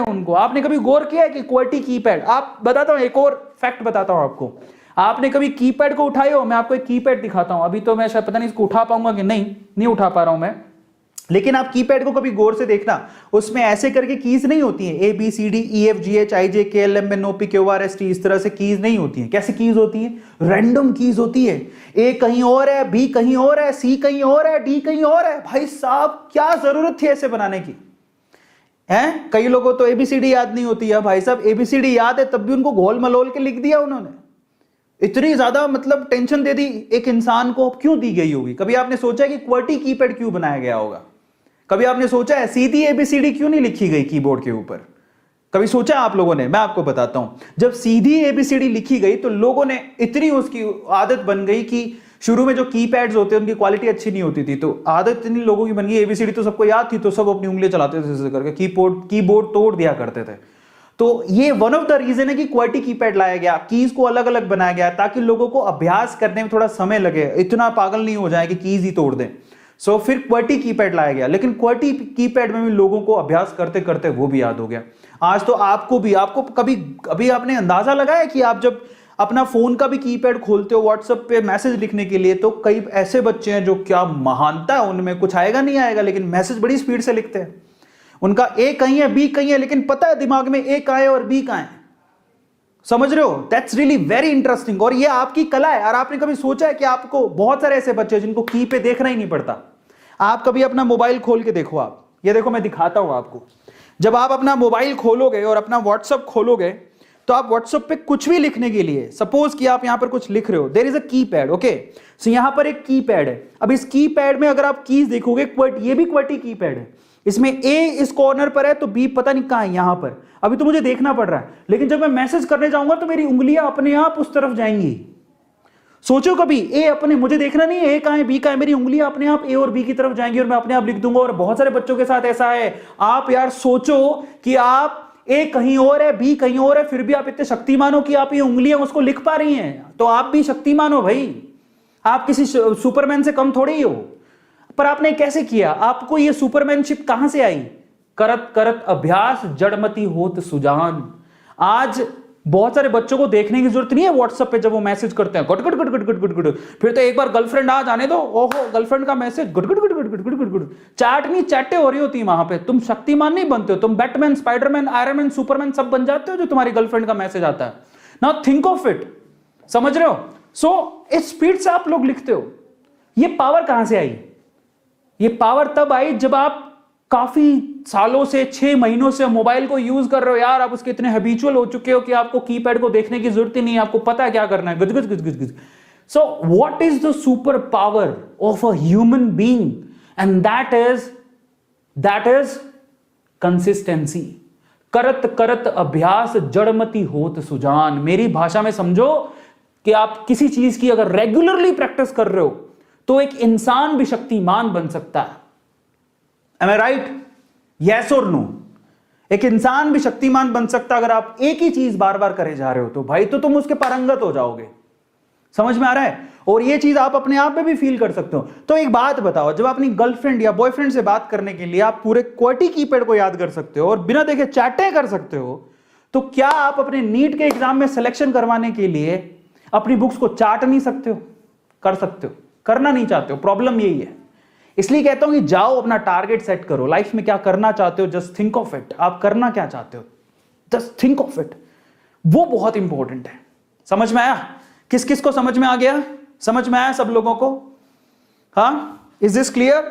उनको। आपने कभी गौर किया है कि QWERTY कीपैड, आप बताता हूं एक और फैक्ट बताता हूं आपको, आपने कभी कीपैड को उठाए हो? मैं आपको एक कीपैड दिखाता हूं, अभी तो मैं शायद पता नहीं इसको उठा पाऊंगा कि नहीं उठा पा रहा हूं मैं, लेकिन आप कीपैड को कभी गौर से देखना, उसमें ऐसे करके कीज नहीं होती हैं, ABCDEFGHIJKLMNOPQRST, इस तरह से कीज नहीं होती हैं। कैसे कीज होती हैं? रैंडम कीज होती है। A कहीं और है, B कहीं और है, C कहीं और है, D कहीं और है। भाई साहब क्या जरूरत थी ऐसे बनाने की? हैं? कई लोगों तो ABCD याद नहीं होती है। भाई साहब ABCD याद है तब भी उनको घोल मलोल के लिख दिया उन्होंने। इतनी ज्यादा मतलब टेंशन दे दी एक इंसान को, क्यों दी गई होगी? कभी आपने सोचा कि QWERTY कीपैड क्यों बनाया गया होगा? कभी आपने सोचा है सीधी ABCD क्यों नहीं लिखी गई कीबोर्ड के ऊपर? कभी सोचा आप लोगों ने? मैं आपको बताता हूं, जब सीधी ABCD लिखी गई तो लोगों ने इतनी उसकी आदत बन गई कि शुरू में जो कीपैड्स होते हैं उनकी क्वालिटी अच्छी नहीं होती थी, तो आदत इतनी लोगों की बन गई, ABCD तो सबको याद थी तो सब अपनी उंगलियां चलाते थे ऐसे करके, कीबोर्ड तोड़ दिया करते थे। तो ये वन ऑफ द रीजन है कि QWERTY कीपैड लाया गया, कीज को अलग अलग बनाया गया ताकि लोगों को अभ्यास करने में थोड़ा समय लगे, इतना पागल नहीं हो जाए कि कीज ही तोड़ दें। सो फिर QWERTY कीपैड लाया गया, लेकिन QWERTY कीपैड में भी लोगों को अभ्यास करते करते वो भी याद हो गया। आज तो आपको कभी आपने अंदाजा लगाया कि आप जब अपना फोन का भी कीपैड खोलते हो व्हाट्सएप पे मैसेज लिखने के लिए, तो कई ऐसे बच्चे हैं जो क्या महानता है उनमें, कुछ आएगा नहीं आएगा लेकिन मैसेज बड़ी स्पीड से लिखते हैं। उनका A कहीं है, B कहीं है, लेकिन पता है दिमाग में A कहां है और B कहां है। समझ रहे हो? That's really very interesting. और ये आपकी कला है। और आपने कभी सोचा है कि आपको बहुत सारे ऐसे बच्चे जिनको की पे देखना ही नहीं पड़ता, आप कभी अपना मोबाइल खोल के देखो। आप ये देखो, मैं दिखाता हूं आपको। जब आप अपना मोबाइल खोलोगे और अपना व्हाट्सएप खोलोगे तो आप व्हाट्सएप पे कुछ भी लिखने के लिए, सपोज कि आप यहां पर कुछ लिख रहे हो, there is a keypad, okay. So यहां पर एक कीपैड है। अब इस कीपैड में अगर आप कीज देखोगे, ये भी QWERTY कीपैड है। इसमें A इस कॉर्नर पर है तो B पता नहीं कहां है, यहां पर। अभी तो मुझे देखना पड़ रहा है, लेकिन जब मैं मैसेज करने जाऊंगा तो मेरी उंगलियां अपने आप उस तरफ जाएंगी। सोचो कभी, A अपने, मुझे देखना नहीं है A कहां है B कहां है, मेरी उंगलियां अपने आप A और B की तरफ जाएंगी और मैं अपने आप लिख दूंगा। और बहुत सारे बच्चों के साथ ऐसा है। आप यार सोचो कि आप A कहीं और है, B कहीं और है, फिर भी आप इतने शक्तिमान हो कि आप ये उंगलियां उसको लिख पा रही हैं, तो आप भी शक्तिमान हो भाई। आप किसी सुपरमैन से कम थोड़ी ही हो। पर आपने कैसे किया? आपको ये सुपरमैनशिप कहां से आई? करत करत अभ्यास जड़मती होत सुजान। आज बहुत सारे बच्चों को देखने की जरूरत नहीं है व्हाट्सएप पे, जब वो मैसेज करते हैं good good good good good good good, फिर तो एक बार गर्लफ्रेंड आ जाने दो, ओहो गर्लफ्रेंड का message good good good good good good good good, chat नहीं चैटें हो रही होती वहां पे। तुम शक्तिमान नहीं बनते हो, तुम Batman, Spiderman, iron man, Superman सब बन जाते हो जो तुम्हारी गर्लफ्रेंड का मैसेज आता है। नाउ थिंक ऑफ इट, समझ रहे हो? सो इस स्पीड से आप लोग लिखते हो। ये पावर कहां से आई? ये पावर तब आई जब आप काफी सालों से, 6 महीनों से मोबाइल को यूज कर रहे हो यार। आप उसके इतने हैबिचुअल हो चुके हो कि आपको कीपैड को देखने की जरूरत ही नहीं है, आपको पता है क्या करना है, गुज गुज गुज गुज गुज। So what is the super power of a human being? And that is consistency. करत करत अभ्यास जड़मती होत सुजान। मेरी भाषा में समझो कि आप किसी चीज की अगर रेगुलरली प्रैक्टिस कर रहे हो तो एक इंसान भी शक्तिमान बन सकता है। Am I right? Yes or no? एक इंसान भी शक्तिमान बन सकता है अगर आप एक ही चीज बार बार करे जा रहे हो तो भाई, तो तुम उसके पारंगत हो जाओगे। समझ में आ रहा है? और ये चीज आप अपने आप में भी फील कर सकते हो। तो एक बात बताओ, जब अपनी गर्लफ्रेंड या बॉयफ्रेंड से बात करने के लिए आप पूरे QWERTY कीपैड को याद कर सकते हो और बिना देखे चैटें कर सकते हो, तो क्या आप अपने नीट के एग्जाम में सिलेक्शन करवाने के लिए अपनी बुक्स को चाट नहीं सकते हो? कर सकते हो, करना नहीं चाहते हो। प्रॉब्लम यही है। इसलिए कहता हूं कि जाओ अपना टारगेट सेट करो। लाइफ में क्या करना चाहते हो, जस्ट थिंक ऑफ इट। आप करना क्या चाहते हो, जस्ट थिंक ऑफ इट। वो बहुत इंपॉर्टेंट है। समझ में आया? किस किस को समझ में आ गया? समझ में आया सब लोगों को? हाँ, इज दिस क्लियर?